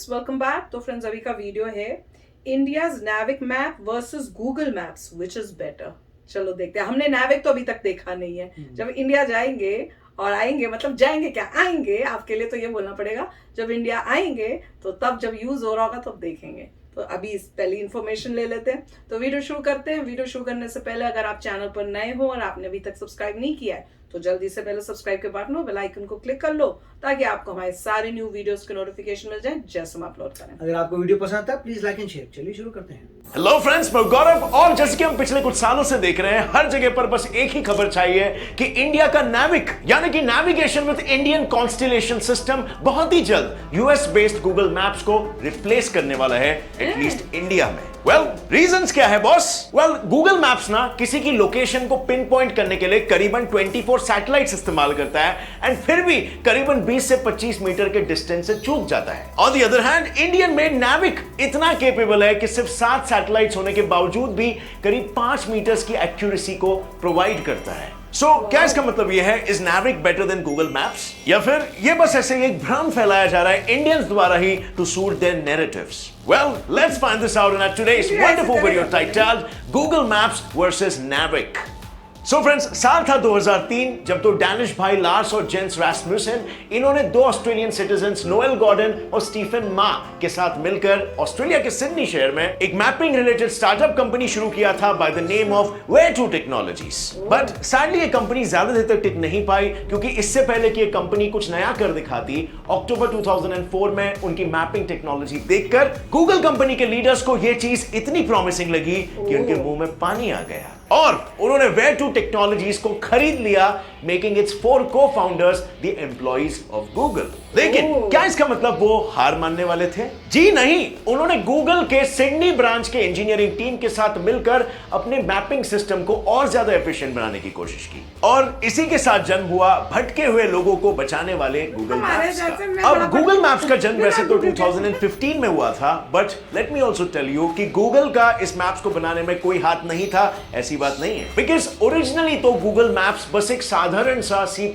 Friends, welcome back. तो friends, अभी का वीडियो है India's NavIC map versus Google maps, which is better. चलो देखते हैं। हमने नैविक तो अभी तक देखा नहीं है। जब इंडिया जाएंगे और आएंगे, मतलब जाएंगे क्या, आएंगे, आपके लिए तो ये बोलना पड़ेगा, जब इंडिया आएंगे तो तब जब यूज हो रहा होगा तब देखेंगे। तो अभी पहली इन्फॉर्मेशन ले लेते हैं, तो वीडियो शुरू करते हैं। वीडियो शुरू करने से पहले अगर आप चैनल पर नए हो और आपने अभी तक सब्सक्राइब नहीं किया है तो जल्दी से पहले सब्सक्राइब के बटन हो, बेल आइकन को क्लिक कर लो ताकि आपको हमारे सारे न्यू वीडियोस के नोटिफिकेशन मिल जाए जैसे हम अपलोड करें। अगर आपको वीडियो पसंद आता है प्लीज लाइक एंड शेयर। चलिए शुरू करते हैं। हेलो फ्रेंड्स, मैं गौरव, और जैसे कि हम पिछले कुछ सालों से देख रहे हैं, हर जगह पर बस एक ही खबर चाहिए कि इंडिया का नैविक यानी कि navigation with Indian constellation system बहुत ही जल्द यूएस बेस्ड गूगल मैप्स को रिप्लेस करने वाला है, एटलीस्ट इंडिया में। रीजंस क्या है बॉस? गूगल मैप्स ना किसी की लोकेशन को पिन पॉइंट करने के लिए करीबन 24 सैटेलाइट्स इस्तेमाल करता है, एंड फिर भी करीबन 20 से 25 मीटर के डिस्टेंस से चूक जाता है। On the other hand, Indian made NavIC इतना केपेबल है कि सिर्फ 7 सैटेलाइट्स होने के बावजूद भी करीब 5 मीटर्स की एक्यूरेसी को प्रोवाइड करता है। क्या इसका मतलब यह है, is NavIC better than Google maps, या फिर ये बस ऐसे ही एक भ्रम फैलाया जा रहा है इंडियंस द्वारा ही to suit their narratives? Let's find this out in today's wonderful video titled Google Maps versus Navic. Friends, साल था 2003 जब तो डैनिश भाई लार्स और जेंस रास्मुसन इन्होंने 2 ऑस्ट्रेलियन सिटीजन्स नोएल गॉर्डन और स्टीफन मा के साथ मिलकर ऑस्ट्रेलिया के सिडनी शहर में एक मैपिंग रिलेटेड स्टार्टअप कंपनी शुरू किया था by the name of Where2 technologies. But sadly ये कंपनी ज्यादा देर तक टिक नहीं पाई, क्योंकि इससे पहले कि ये कंपनी कुछ नया कर दिखाती, अक्टूबर 2004 में उनकी मैपिंग टेक्नोलॉजी देखकर गूगल कंपनी के लीडर्स को यह चीज इतनी प्रॉमिसिंग लगी कि उनके मुंह में पानी आ गया और उन्होंने Where2 टेक्नोलॉजीज को खरीद लिया, making its 4 co-founders the employees of Google. लेकिन क्या इसका मतलब वो हार मानने वाले थे? जी नहीं, उन्होंने गूगल के सिडनी ब्रांच के इंजीनियरिंग टीम के साथ मिलकर अपने मैपिंग सिस्टम को और ज्यादा एफिशिएंट बनाने की कोशिश की, और इसी के साथ जन्म हुआ भटके हुए लोगों को बचाने वाले गूगल मैप्स का। अब गूगल मैप्स का जन्म वैसे तो 2015 में हुआ था, but let me also tell you कि गूगल का इस मैप्स को बनाने में कोई हाथ नहीं था, ऐसी बात नहीं है। बिकॉज ओरिजिनली तो गूगल मैप्स बस एक साधारण सा C++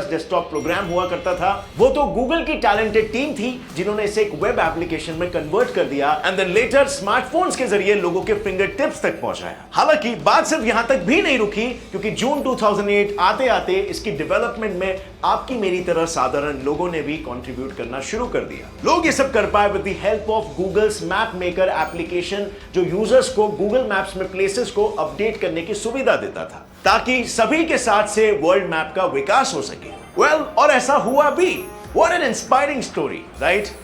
डेस्कटॉप प्रोग्राम हुआ करता था। वो तो गूगल की टैलेंटेड टीम थी जिन्होंने इसे एक वेब एप्लीकेशन में कन्वर्ट कर दिया, एंड देन लेटर स्मार्टफोन्स के जरिए लोगों के फिंगर टिप्स तक पहुंचाया। हालांकि बात सिर्फ यहां तक भी नहीं रुकी, क्योंकि जून 2008 आते आते इसकी डेवलपमेंट में आपकी मेरी तरह साधारण लोगों ने भी कंट्रीब्यूट करना शुरू कर दिया। लोग ये सब कर पाए with the help of Google's map maker application, जो यूजर्स को गूगल मैप्स में प्लेसेस को अपडेट करने की सुविधा देता था, ताकि सभी के साथ से वर्ल्ड मैप का विकास हो सके। और ऐसा हुआ भी। What an inspiring story, right?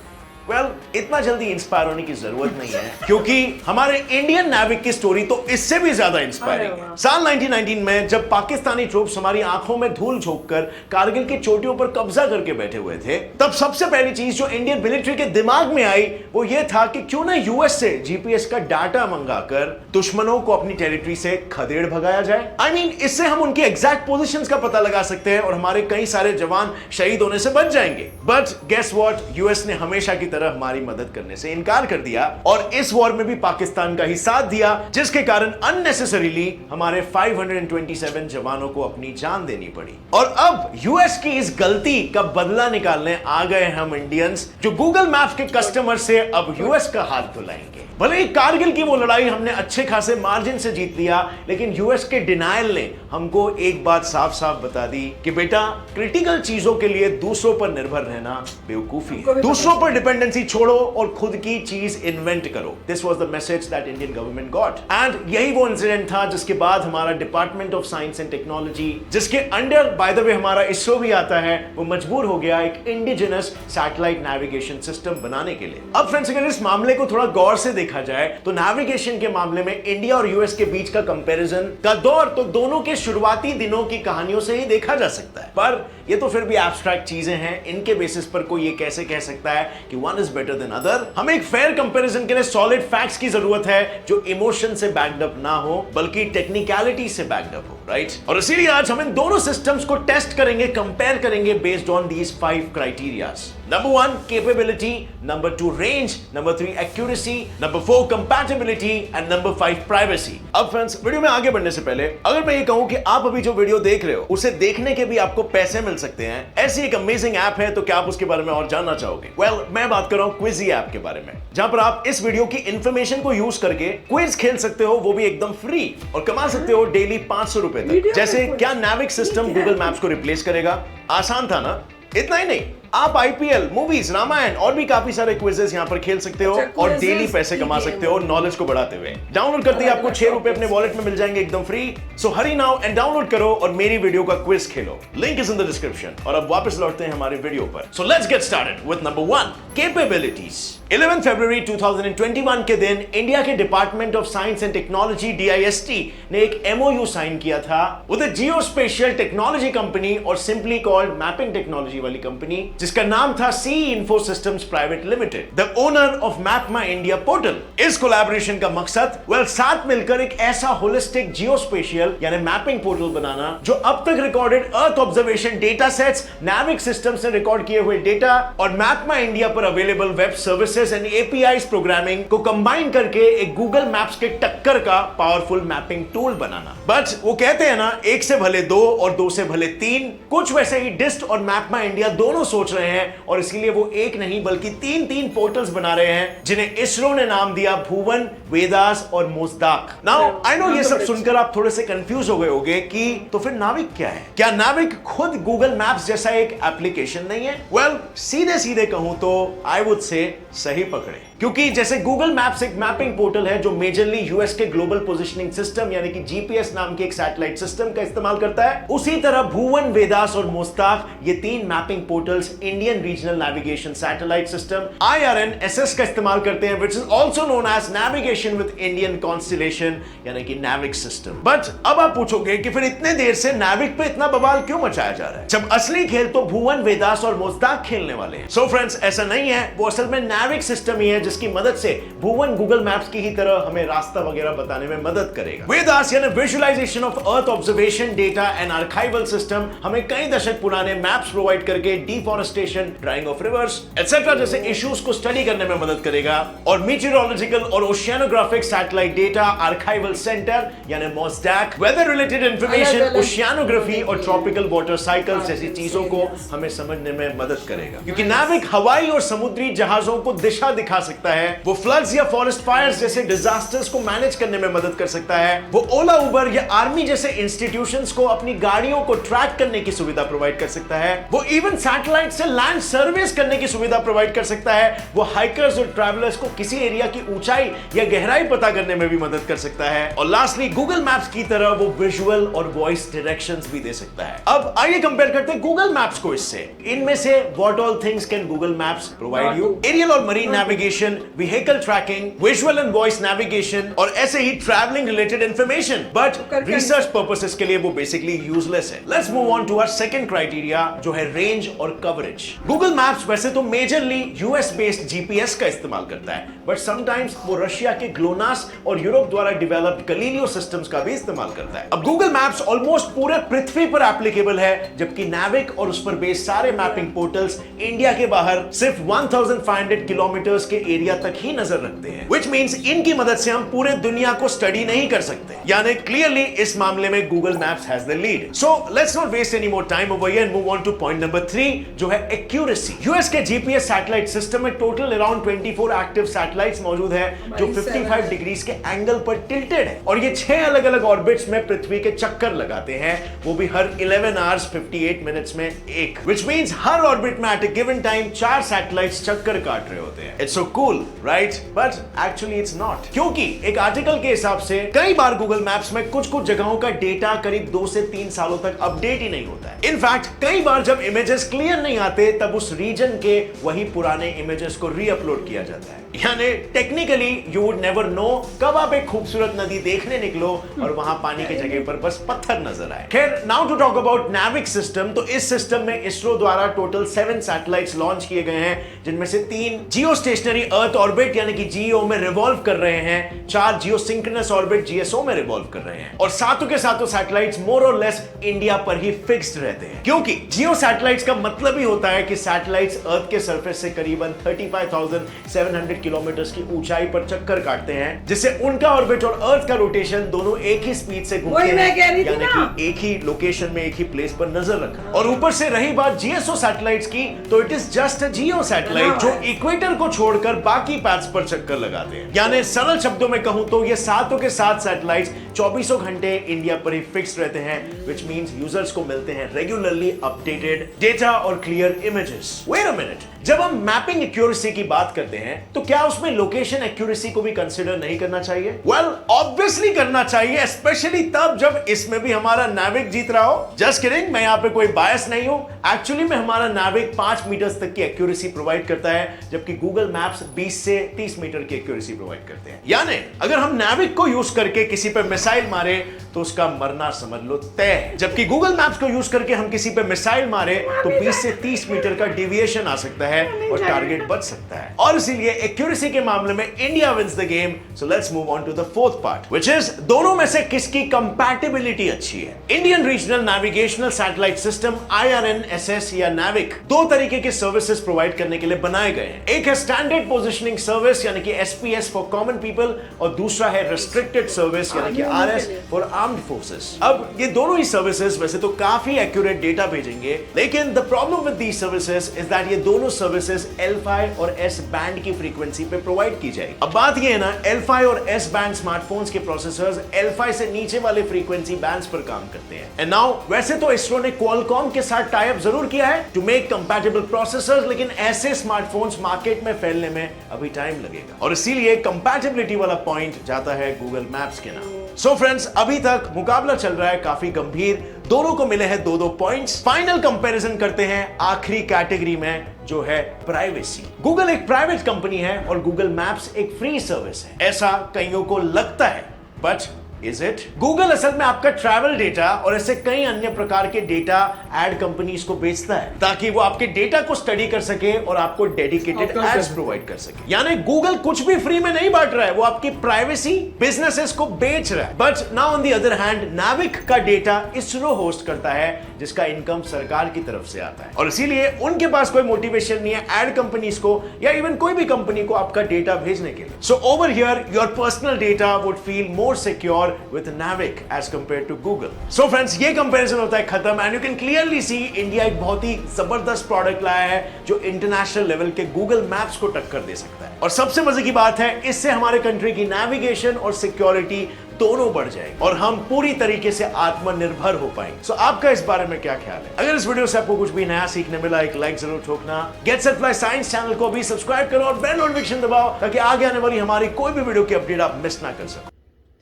इतना जल्दी इंस्पायर होने की जरूरत नहीं है, क्योंकि हमारे इंडियन नैविक की स्टोरी तो इससे भी ज्यादा इंस्पायरिंग है। साल 1919 में जब पाकिस्तानी ट्रूप्स हमारी आंखों में धूल झोंककर कारगिल की चोटियों पर कब्जा करके बैठे हुए थे, तब सबसे पहली चीज जो इंडियन मिलिट्री के दिमाग में आई वो ये था कि क्यों ना यूएस से जीपीएस का डाटा मंगाकर दुश्मनों को अपनी टेरिटरी से खदेड़ भगाया जाए। इससे हम उनकी एग्जैक्ट पोजीशंस का पता लगा सकते हैं और हमारे कई सारे जवान शहीद होने से बच जाएंगे। बट गेस व्हाट, यूएस ने हमेशा की हमारी मदद करने से इनकार कर दिया, और इस वॉर में भी पाकिस्तान का ही साथ दिया, जिसके कारण अननेसेसरीली हमारे 527 जवानों को अपनी जान देनी पड़ी। और अब यूएस की इस गलती का बदला निकालने आ गए हम इंडियंस, जो गूगल मैप्स के कस्टमर से अब यूएस का हाथ धुलाएंगे। भले ही कारगिल की वो लड़ाई हमने अच्छे खासे मार्जिन से जीत लिया, लेकिन यूएस के डिनायल ने हमको एक बात साफ साफ बता दी कि बेटा, क्रिटिकल चीजों के लिए दूसरों पर निर्भर रहना बेवकूफी है। दूसरों पर डिपेंडेंसी छोड़ो और खुद की चीज इन्वेंट करो। This was the message that Indian government got, and यही वो इंसिडेंट था जिसके बाद हमारा department of science and technology, जिसके अंडर बाय द वे हमारा इसरो भी आता है, वो मजबूर हो गया एक इंडिजिनस सैटेलाइट नेविगेशन सिस्टम बनाने के लिए। अब फ्रेंड्स, अगर इस मामले को थोड़ा गौर से देखा जाए तो नेविगेशन के मामले में इंडिया और यूएस के बीच का कंपैरिजन का दौर तो दोनों के शुरुआती दिनों की कहानियों से ही देखा जा सकता है। पर ये तो फिर भी एब्स्ट्रैक्ट चीजें हैं, इनके बेसिस पर कोई ये कैसे कह सकता है कि one is better than other? हमें एक फेयर कंपैरिजन के लिए सॉलिड फैक्ट्स की जरूरत है, जो इमोशन से बैक्ड अप ना हो बल्कि टेक्निकलिटी से बैक्ड अप हो। राइट? और इसीलिए आज हम इन दोनों सिस्टम्स को टेस्ट करेंगे, कंपेयर करेंगे based on these 5 criterias. Number 1 capability, number 2 range, number 3 accuracy, number 4 compatibility and number 5 privacy. अब फ्रेंड्स, वीडियो में आगे बढ़ने से पहले अगर मैं ये कहूं कि आप अभी जो वीडियो देख रहे हो उसे देखने के भी आपको पैसे मिल सकते हैं, ऐसी एक अमेजिंग ऐप है, तो क्या आप उसके बारे में और जानना चाहोगे? वेल, मैं बात कर रहा हूं क्विजी ऐप के बारे में, जहां पर आप इस वीडियो की इंफॉर्मेशन को यूज करके क्विज खेल सकते हो, वो भी एकदम फ्री, और कमा सकते हो डेली 500 रुपए तक। जैसे क्या नाविक सिस्टम गूगल मैप्स को रिप्लेस करेगा? आसान था ना? इतना ही नहीं, आप आईपीएल, मूवीज, रामायण और भी काफी सारे क्विजेस यहां पर खेल सकते हो और डेली पैसे कमा सकते हो नॉलेज को बढ़ाते हुए। डाउनलोड करते ही आपको 6 रुपए अपने वॉलेट में मिल जाएंगे एकदम free. So Hari now and download करो और मेरी वीडियो का quiz Khelo. Link is in the description. और अब वापस लौटते हैं हमारे वीडियो पर। So let's get started with number 1 capabilities. 11 फरवरी 2021 के दिन इंडिया के department of science and technology DIST ने एक MOU साइन किया था with a geospatial technology company और सिंपली कॉल्ड मैपिंग टेक्नोलॉजी वाली कंपनी, जिसका नाम था CE Info Systems Private Limited, the owner of map my India portal. इस कोलैबोरेशन का मकसद साथ मिलकर एक ऐसा होलिस्टिक जियोस्पेशियल यानी मैपिंग पोर्टल बनाना जो अब तक रिकॉर्डेड अर्थ ऑब्जर्वेशन डेटा सेट्स, नाविक सिस्टम से रिकॉर्ड किए हुए डेटा और मैप माई इंडिया पर available web services and APIs programming को कंबाइन करके एक गूगल मैप्स के टक्कर का powerful mapping tool banana. But वो कहते हैं ना, एक से भले 2 और 2 से भले 3, कुछ वैसे ही डिस्ट और मैप माई इंडिया दोनों सोच रहे हैं, और इसीलिए वो एक नहीं बल्कि 3 पोर्टल्स बना रहे हैं जिन्हें इसरो ने नाम दिया भुवन, वेदास और मोज़दाक। नाउ आई नो ये सब सुनकर आप थोड़े से कंफ्यूज हो गए होंगे कि तो फिर नाविक क्या है? क्या नाविक खुद गूगल मैप्स जैसा एक एप्लीकेशन नहीं है? वेल, सीधे सीधे कहूं तो आई वुड से सही पकड़े, क्योंकि जैसे गूगल मैप्स एक मैपिंग पोर्टल है जो मेजरली यूएस के ग्लोबल पोजिशनिंग सिस्टम यानी कि GPS नाम के एक सैटेलाइट सिस्टम का इस्तेमाल करता है, उसी तरह भुवन, वेदास और मोज़दाक ये 3 mapping portals Indian regional navigation satellite system IRNSS का इस्तेमाल करते हैं, which is also known as navigation with Indian constellation यानी कि नाविक सिस्टम। बट अब आप पूछोगे कि फिर इतने देर से नाविक पे इतना बवाल क्यों मचाया जा रहा है, जब असली खेल तो भुवन, वेदास और मोज़दाक खेलने वाले हैं? सो फ्रेंड्स, ऐसा नहीं है, वो असल में नाविक सिस्टम ही है जिसकी मदद से भुवन गूगल मैप्स की ही तरह हमें रास्ता वगैरह बताने में मदद करेगा। वेदास यानी visualisation of earth observation data and archival system हमें कई दशक पुराने मैप्स प्रोवाइड करके deforestation, drying of rivers etcetera जैसे इश्यूज को स्टडी करने में मदद करेगा। और मीटियोरोलॉजिकल और oceanographic satellite data archival centre यानी MOSDAC weather related information, oceanography और ट्रॉपिकल वाटर साइकिल्स जैसी चीजों को हमें समझने में मदद करेगा, क्योंकि नाविक हवाई और समुद्री जहाजों को दिशा दिखा सकता है, वो फ्लड्स या फॉरेस्ट फायर्स जैसे डिजास्टर्स को मैनेज करने में मदद कर सकता है, वो ओला, उबर या आर्मी जैसे इंस्टीट्यूशंस को अपनी गाड़ियों को ट्रैक करने की सुविधा प्रोवाइड कर सकता है, वो इवन सैटेलाइट से लैंड सर्विस करने की सुविधा प्रोवाइड कर सकता है, वो हाइकर्स और ट्रैवलर्स को किसी एरिया की ऊंचाई या गहराई पता करने में भी मदद कर सकता है, और लास्टली गूगल मैप्स की तरह वो विजुअल और वॉइस डायरेक्शंस भी दे सकता है। अब आइए कंपेयर करते हैं गूगल मैप्स को इससे। इनमें से what all things can Google maps provide you? Aerial और marine navigation, vehicle tracking, visual and voice navigation और ऐसे ही travelling related information, but research purposes के लिए वो बेसिकली यूजलेस है। Let's move on to our second criteria जो है रेंज और कवरेज। गूगल मैप्स वैसे तो मेजरली यूएस बेस्ड GPS का इस्तेमाल करता है, बट समटाइम्स वो रशिया के ग्लोनास और यूरोप द्वारा डेवलप्ड गलीलियो सिस्टम्स का भी इस्तेमाल करता है। अब गूगल मैप्स ऑलमोस्ट पूरे पृथ्वी पर एप्लीकेबल है, जबकि नाविक और उस पर बेस्ड सारे मैपिंग पोर्टल्स इंडिया के बाहर सिर्फ 1500 किलोमीटर के एरिया तक ही नजर रखते हैं, which means इनकी मदद से हम पूरे दुनिया को स्टडी नहीं कर सकते। यानी क्लियरली इस मामले में Google maps has the lead. So let's not waste any more time over here and move on to point number 3 जो है एक्यूरेसी। यूएस के GPS सैटेलाइट सिस्टम में टोटल अराउंड 24 एक्टिव सैटेलाइट्स मौजूद है जो 55 डिग्रीज के एंगल पर tilted है, और ये 6 अलग अलग ऑर्बिट्स में पृथ्वी के चक्कर लगाते हैं, वो भी हर 11 आवर्स 58 मिनट्स में एक, which means हर ऑर्बिट में at a given time 4 satellites चक्कर काट रहे होते हैं। It's so cool, right? But actually it's not, क्योंकि एक आर्टिकल के हिसाब से कई बार गूगल मैप्स में कुछ जगहों का डेटा करीब 2 से 3 सालों तक अपडेट ही नहीं होता है। इनफैक्ट कई बार जब इमेजेस क्लियर नहीं आते तब उस रीजन के वही पुराने इमेजेस को रीअपलोड किया जाता है। यानी technically you would never know कब आप एक खूबसूरत नदी देखने निकलो और वहां पानी की जगह पर बस पत्थर नजर आए। खैर, now to talk about NAVIC system. तो इस सिस्टम में इसरो द्वारा टोटल 7 सैटेलाइट्स लॉन्च किए गए हैं, जिनमें से 3 जियो स्टेशनरी अर्थ ऑर्बिट यानी कि जीओ में रिवॉल्व कर रहे हैं, 4 जियो सिंक्रोनस ऑर्बिट जीएसओ में रिवॉल्व कर रहे हैं, और सातों के सातों सैटेलाइट्स मोर और लेस इंडिया पर ही फिक्स्ड रहते हैं। क्योंकि जियो सैटेलाइट्स का मतलब ही होता है कि सैटेलाइट्स अर्थ के सरफेस से करीबन 35,700 किलोमीटर की ऊंचाई पर चक्कर काटते हैं, जिससे उनका ऑर्बिट और अर्थ का रोटेशन दोनों एक ही स्पीड से घूमते हैं, यानी कि एक ही लोकेशन में एक ही प्लेस पर नजर रखना। और ऊपर से रही बात जीएसओ सैटेलाइट्स की, तो it is just a Jio satellite जो इक्वेटर को छोड़कर बाकी पैथ्स पर चक्कर लगाते हैं। यानी सरल शब्दों में कहूं तो ये सातों के सात सैटेलाइट्स 24 घंटे इंडिया पर ही फिक्स रहते हैं, व्हिच मींस यूजर्स को मिलते हैं रेगुलरली अपडेटेड डेटा और clear images. Wait a minute, जब हम मैपिंग एक्यूरेसी की बात करते हैं तो क्या उसमें लोकेशन एक्यूरेसी को भी कंसीडर नहीं करना चाहिए? वेल, ऑब्वियसली करना चाहिए, स्पेशली तब जब इसमें भी हमारा NAVIC जीत रहा हो। जस्ट किडिंग, मैं यहाँ पे कोई बायस नहीं हूं। एक्चुअली में हमारा NAVIC 5 मीटर्स तक की एक्यूरेसी प्रोवाइड करता है, जबकि गूगल मैप्स 20 से 30 मीटर की एक्यूरेसी प्रोवाइड करते हैं। यानी अगर हम NAVIC को यूज करके किसी पे मिसाइल मारे तो उसका मरना समझ लो तय है, जबकि गूगल मैप्स को यूज करके हम किसी पे मिसाइल मारे तो 20 से 30 मीटर का डिविएशन आ सकता है और टारगेट बच सकता है। और इसीलिए एक्यूरेसी के मामले में India wins the game. So let's move on to the fourth part, which is दोनों में से किसकी कंपैटिबिलिटी अच्छी है। Indian regional navigational satellite system IRNSS या NAVIC दो तरीके के सर्विसेज प्रोवाइड करने के लिए बनाए गए हैं। एक है स्टैंडर्ड पोजिशनिंग सर्विस यानी कि SPS फॉर कॉमन पीपल, और दूसरा है रिस्ट्रिक्टेड सर्विस यानी कि RS फॉर आर्म्ड फोर्सेस। अब ये दोनों ही सर्विसेज वैसे तो काफी एक्यूरेट डेटा भेजेंगे, लेकिन the problem with these services is that ये दोनों सर्विसेज L5 और S बैंड की फ्रीक्वेंसी पे प्रोवाइड की जाएगी। अब बात ये है ना, L5 और S बैंड स्मार्टफोन्स के प्रोसेसर्स L5 से नीचे वाले फ्रीक्वेंसी बैंड्स पर काम करते हैं। एंड नाउ वैसे तो इसरो ने Qualcomm के साथ टाई अप जरूर किया है टू मेक कंपैटिबल प्रोसेसर्स, लेकिन ऐसे स्मार्टफोन्स मार्केट में फैलने में अभी टाइम लगेगा, और इसीलिए कंपैटिबिलिटी वाला पॉइंट जाता है गूगल मैप्स के नाम। सो फ्रेंड्स, अभी तक मुकाबला चल रहा है काफी गंभीर, दोनों को मिले हैं 2-2 पॉइंट्स। फाइनल कंपैरिजन करते हैं आखिरी कैटेगरी में, जो है प्राइवेसी। गूगल एक प्राइवेट कंपनी है और गूगल मैप्स एक फ्री सर्विस है, ऐसा कईयों को लगता है, बट इज इट? गूगल असल में आपका ट्रैवल डेटा और ऐसे कई अन्य प्रकार के डेटा एड कंपनीज को बेचता है, ताकि वो आपके डेटा को स्टडी कर सके और आपको डेडिकेटेड एड्स प्रोवाइड कर सके। यानी गूगल कुछ भी फ्री में नहीं बांट रहा है, वो आपकी प्राइवेसी बिजनेसेस को बेच रहा है। But now on the other hand, NAVIC का डेटा इसरो होस्ट करता है, जिसका इनकम सरकार की तरफ से आता है, और इसीलिए उनके पास कोई मोटिवेशन नहीं है एड कंपनीज को या इवन कोई भी कंपनी को आपका डेटा भेजने के लिए। So over here your personal data would feel more secure with NAVIC as compared to Google. So friends, ये कंपैरिजन होता है खत्म, and you can clearly see India एक बहुत ही जबरदस्त प्रोडक्ट लाया है जो इंटरनेशनल लेवल के गूगल मैप्स को टक्कर दे सकता है। और सबसे मजे की बात है, इससे हमारे कंट्री की नेविगेशन और सिक्योरिटी दोनों बढ़ जाएगी और हम पूरी तरीके से आत्मनिर्भर हो पाएंगे। सो आपका इस बारे में क्या ख्याल है? अगर इस वीडियो से आपको कुछ भी नया सीखने मिला, एक लाइक जरूर ठोकना। Get set fly science channel को भी सब्सक्राइब करो और बेल नोटिफिकेशन दबाओ, ताकि आगे आने वाली हमारी कोई भी वीडियो की अपडेट आप मिस ना कर सको।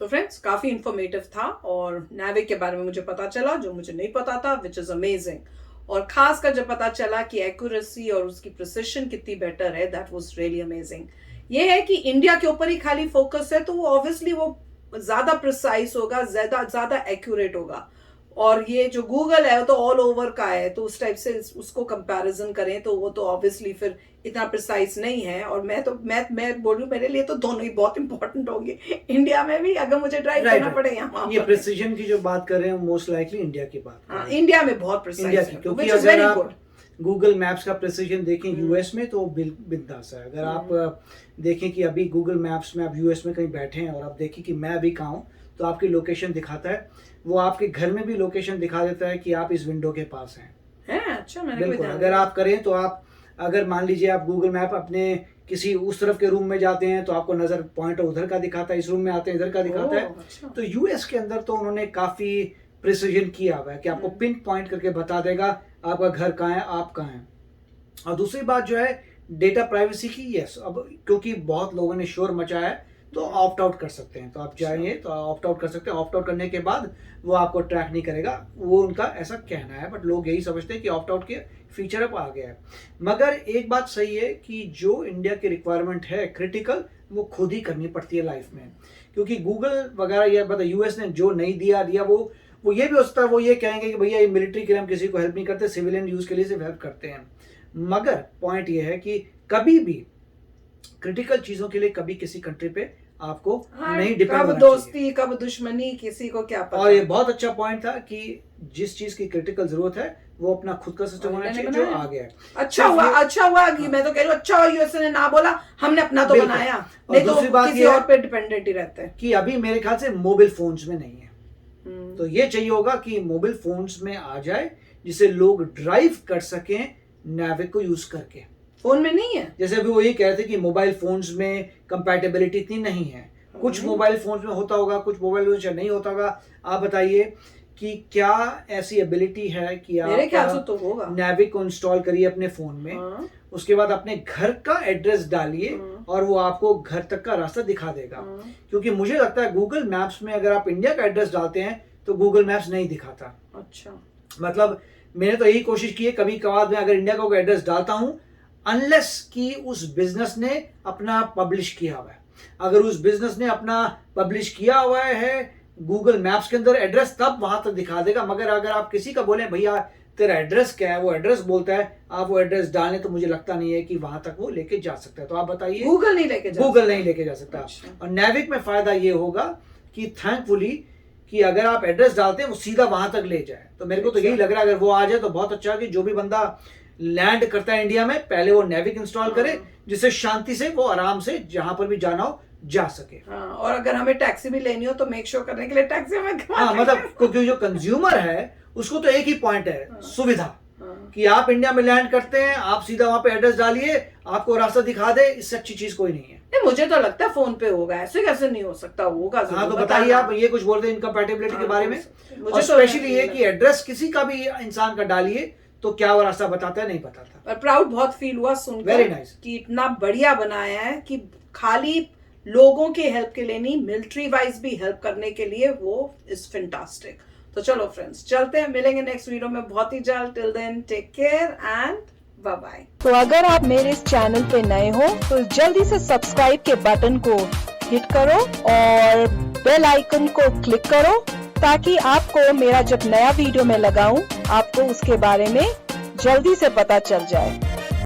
तो फ्रेंड्स, काफी इंफॉर्मेटिव था और NAVIC के बारे में मुझे पता चला जो मुझे नहीं पता था, विच इज अमेजिंग। और खास कर जब पता चला कि एक्यूरेसी और उसकी प्रिसिशन कितनी बेटर है, दैट वाज रियली अमेजिंग। ये है कि इंडिया के ऊपर ही खाली फोकस है, तो वो ऑब्वियसली वो ज्यादा प्रिसाइज होगा, ज्यादा एक्यूरेट होगा। और ये जो गूगल है वो तो ऑल ओवर का है, तो उस टाइप से उसको कंपैरिजन करें तो वो तो ऑब्वियसली फिर इतना प्रिसाइज नहीं है। और मैं बोलूं, मेरे लिए तो दोनों ही बहुत इंपॉर्टेंट होंगे, इंडिया में भी अगर मुझे ड्राइव करना पड़े यहाँ। ये प्रिसीजन की जो बात कर रहे हैं, मोस्ट लाइकली इंडिया की बात कर रहे हैं। इंडिया में बहुत प्रिसाइज है, क्योंकि अगर आप गूगल मैप्स का प्रिसीजन देखें यूएस में तो बिंदास है। अगर आप देखें कि अभी गूगल मैप्स में आप यूएस में कहीं बैठे हैं और आप देखें कि मैं अभी कहाँ हूँ, तो आपकी लोकेशन दिखाता है, वो आपके घर में भी लोकेशन दिखा देता है कि आप इस विंडो के पास हैं। अच्छा, मैंने बिल्कुल। अगर आप करें तो आप, अगर मान लीजिए आप गूगल मैप अपने किसी उस तरफ के रूम में जाते हैं तो आपको नजर पॉइंट उधर का दिखाता है, इस रूम में आते हैं इधर का दिखाता है। अच्छा। तो यूएस के अंदर तो उन्होंने काफी प्रिसीजन किया हुआ है कि आपको पिन पॉइंट करके बता देगा आपका घर कहाँ है, आप कहाँ हैं। और दूसरी बात जो है डेटा प्राइवेसी की, यस, अब क्योंकि बहुत लोगों ने शोर मचाया है तो ऑप्ट आउट कर सकते हैं। तो आप जाइए तो ऑप्ट आउट कर सकते हैं। ऑप्ट आउट करने के बाद वो आपको ट्रैक नहीं करेगा, वो उनका ऐसा कहना है, बट लोग यही समझते हैं कि ऑप्ट आउट के फीचर अब आ गया है। मगर एक बात सही है कि जो इंडिया की रिक्वायरमेंट है क्रिटिकल, वो खुद ही करनी पड़ती है लाइफ में, क्योंकि गूगल वगैरह या मतलब यूएस ने जो नहीं दिया वो ये भी हो सकता है वो ये कहेंगे कि भैया ये मिलिट्री के लिए हम किसी को हेल्प नहीं करते, सिविलियन यूज के लिए सिर्फ हेल्प करते हैं। मगर पॉइंट ये है कि कभी भी क्रिटिकल चीजों के लिए कभी किसी कंट्री पे आपको नहीं डिपेंड कब होना दोस्ती चाहिए। कब दुश्मनी किसी को क्या पता। और ये बहुत अच्छा पॉइंट था कि जिस चीज की क्रिटिकल जरूरत है वो अपना खुद का सिस्टम होना चाहिए जो आ गया है। अच्छा हुआ कि मैं तो कह रही हूँ अच्छा हुआ यूएसए ने ना बोला, हमने अपना तो बिल्कुल। बनाया, और नहीं तो दूसरी बात किसी ये है और पे डिपेंडेंट ही रहते हैं। कि अभी मेरे ख्याल से मोबाइल फोन्स में नहीं है, तो ये चाहिए होगा कि मोबाइल फोन्स में आ जाए जिसे लोग ड्राइव कर सकें नेविक को यूज करके। फोन में नहीं है, जैसे अभी वो ये कह रहे थे कि मोबाइल फोन्स में कंपैटिबिलिटी इतनी नहीं है, कुछ मोबाइल फोन्स में होता होगा, कुछ मोबाइल फोन्स में नहीं होता होगा। आप बताइए कि क्या ऐसी एबिलिटी है कि मेरे ख्याल से आप तो होगा। नेविक को इंस्टॉल करिए अपने फोन में, हाँ। उसके बाद अपने घर का एड्रेस डालिए और वो आपको घर तक का रास्ता दिखा देगा। क्योंकि मुझे लगता है गूगल मैप्स में अगर आप इंडिया का एड्रेस डालते हैं तो गूगल मैप्स नहीं दिखाता। अच्छा, मतलब मैंने तो यही कोशिश की है, कभी कभार मैं अगर इंडिया का कोई एड्रेस डालता हूं अनलेस कि उस बिजनेस ने अपना पब्लिश किया हुआ है। अगर उस बिजनेस ने अपना पब्लिश किया हुआ है गूगल मैप्स के अंदर एड्रेस, तब वहां तक दिखा देगा। मगर अगर आप किसी का बोले भैया तेरा एड्रेस क्या है, वो एड्रेस बोलता है, आप वो एड्रेस डालें, तो मुझे लगता नहीं है कि वहां तक वो लेके जा सकता है। तो आप बताइए, गूगल नहीं लेके जा गूगल नहीं लेके जा सकता। अच्छा। और नेविक में फायदा ये होगा कि थैंकफुली कि अगर आप एड्रेस डालते हैं वो सीधा वहां तक ले जाए। तो मेरे को तो यही लग रहा है अगर वो आ जाए तो बहुत अच्छा है कि जो भी बंदा लैंड करता है इंडिया में पहले वो नेविक इंस्टॉल करे, जिससे शांति से वो आराम से जहां पर भी जाना हो जा सके। हाँ, और अगर हमें टैक्सी भी लेनी हो तो मेक श्योर करने के लिए टैक्सी हमें हाँ, मतलब क्योंकि जो कंज्यूमर है उसको तो एक ही पॉइंट है, सुविधा, कि आप इंडिया में लैंड करते हैं, आप सीधा वहां पे एड्रेस डालिए, आपको रास्ता दिखा दे, इससे अच्छी चीज कोई नहीं है। नहीं, मुझे तो लगता है फोन पे होगा, ऐसे कैसे नहीं हो सकता, होगा जरूर। हाँ, तो बताइए आप ये कुछ बोल रहे हैं इनकम्पैटिबिलिटी के बारे में। मुझे और तो स्पेशली ये कि एड्रेस किसी का भी इंसान का डालिए तो क्या वो रास्ता बताता है, नहीं बताता। और प्राउड बहुत फील हुआ सुनकर Very nice. कि इतना बढ़िया बनाया है कि खाली लोगों के हेल्प के लिए नहीं, मिलिट्री वाइज भी हेल्प करने के लिए वो इज फैंटास्टिक। तो चलो फ्रेंड्स, चलते हैं, मिलेंगे नेक्स्ट वीडियो में बहुत ही जल्द। Till then take care and bye bye. तो अगर आप मेरे इस चैनल पे नए हो तो जल्दी से सब्सक्राइब के बटन को हिट करो और बेल आइकन को क्लिक करो ताकि आपको मेरा जब नया वीडियो मैं लगाऊं आपको उसके बारे में जल्दी से पता चल जाए।